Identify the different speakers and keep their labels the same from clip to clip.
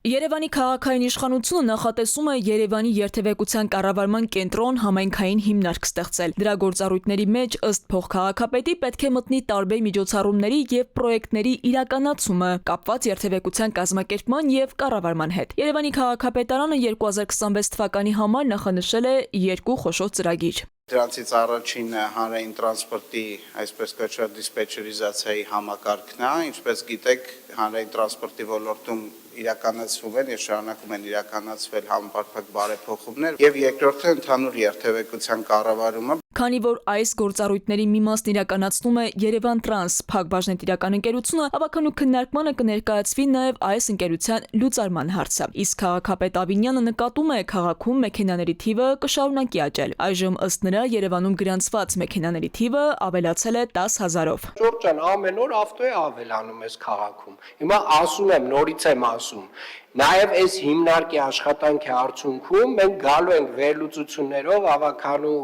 Speaker 1: Երևանի քաղաքային իշխանությունը նախատեսում է Երևանի երթևեկության կառավարման կենտրոն համայնքային հիմնարկ ստեղծել։ Դրա գործառույթների մեջ ըստ փոխքաղաքապետի պետք է մտնի տարբեր միջոցառումների եւ պրոյեկտների իրականացումը կապված երթևեկության կազմակերպման եւ կառավարման հետ։ Երևանի քաղաքապետարանը 2026 թվականի համար նախանշել է 2 խոշոր ծրագիր։
Speaker 2: Դրանցից առաջինը հանրային տրանսպորտի, այսպես կոչված դիսպեչերիզացիայի համակարգն է, ինչպես գիտեք, հանրային տրանսպորտի ոլորտում իրականացվում են եւ շարունակում են իրականացվել համապարփակ բարեփոխումներ եւ երկրորդը ընդհանուր երթևեկության կառավարումը։
Speaker 1: Քանի որ այս գործառույթների մի մասն իրականացնում է Երևան Տրանս փակbaşնետիրական ընկերությունը, ավականու քննարկմանը կներկայացվի նաև այս ընկերության լուծարման հարցը։ Իսկ քաղաքապետ Ավինյանը նկատում է քաղաքում մեքենաների թիվը կշարունակի աճել։ Այժմ ըստ նրա Երևանում գրանցված մեքենաների թիվը ավելացել է 10,000-ով։
Speaker 3: Շուրջան ամեն օր ավտո է ավելանում այս քաղաքում։ Հիմա ասում եմ, նորից եմ ասում, նաև այս հիմնարկի աշխատանքի արդյունքում մենք գալու ենք վերլուծություններով ավականու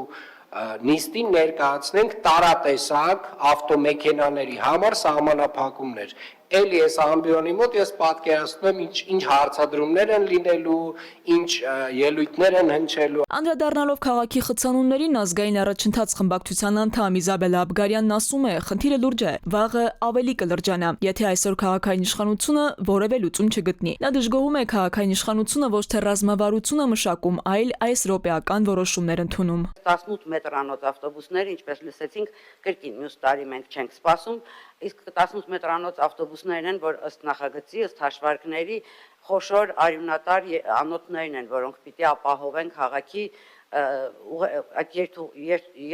Speaker 3: նիստին ներկայացնենք տարատեսակ ավտոմեքենաների համար սահմանափակումներ։ Էլի այս ամբիոնի մոտ ես պատկերացնում եմ ինչ հարցադրումներ են լինելու, ինչ ելույթներ են հնչելու։
Speaker 1: Անդրադառնալով քաղաքի խցանումներին ազգային առաջընթաց խմբակցության անդամ Իզաբելլա Աբգարյանն ասում է, խնդիրը լուրջ է, վաղը ավելի կլրջանա, եթե այսօր քաղաքային իշխանությունը որևէ լուծում չգտնի։ Նա դժգոհում է քաղաքային իշխանությունը ոչ թե ռազմավարություն է մշակում, այլ այս րոպեական որոշումներ ընդունում։
Speaker 4: 18 մետրանոց ավտոբուսները, ինչպես լսեցինք, կրկին մյուս տարի մենք չենք սպասում, իսկ 18 մետրանոց ավտոբուսներն են, որ ըստ նախագծի, ըստ հաշվարկների խոշոր արյունատար անոթներն են, որոնք պիտի ապահովեն քաղաքի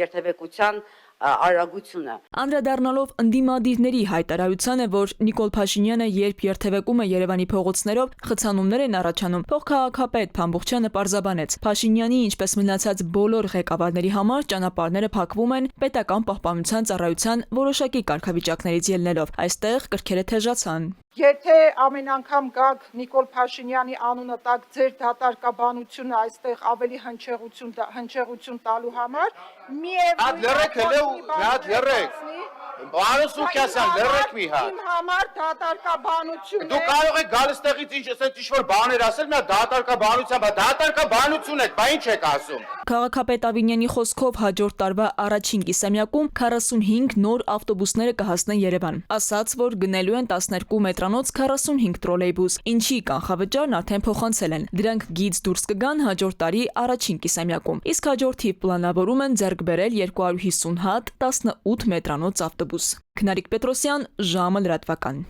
Speaker 4: երթևեկության արագությունը։
Speaker 1: Անդրադառնալով ընդդիմադիրների հայտարարությանը, որ Նիկոլ Փաշինյանը երբ երթևեկում է Երևանի փողոցներով, խցանումներ են առաջանում, փոխքաղաքապետ Փամբուխչյանը պարզաբանեց. Փաշինյանի, ինչպես մնացած բոլոր ղեկավարների համար ճանապարհները փակվում են պետական պահպանության ծառայության որոշակի կարգավիճակներից ելնելով։ Այստեղ կրքերը թեժացան։
Speaker 5: Եթե ամեն անգամ գաք Նիկոլ Փաշինյանի անունը տակ ձեր դատարկաբանությունը այստեղ ավելի հնչեղություն տալու համար,
Speaker 2: Պարոն Սուքյասյան, լռեք մի հատ։
Speaker 5: Իմ համար դատարկաբանություն է։
Speaker 2: Դու կարող եք գալ այստեղից ինչ-որ բաներ ասել, նա դատարկաբանություն է, բա ինչ եք ասում։
Speaker 1: Քաղաքապետ Ավինյանի խոսքով հաջորդ տարվա առաջին կիսամյակում 45 նոր ավտոբուսները կհասնեն Երևան։ Ասաց, որ գնելու են 12 մետրանոց 45 տրոլեյբուս, ինչի կանխավճարն արդեն փոխանցել են։ Դրանք գիծ դուրս կգան հաջորդ տարի առաջին կիսամյակում։ Իսկ հաջորդ թիվ պլանավորում են ձեռք բերել 250 հատ 18 մետրանոց ավտոբուս։ Քնարիկ Պետրոսյան, ժամը լրատվական։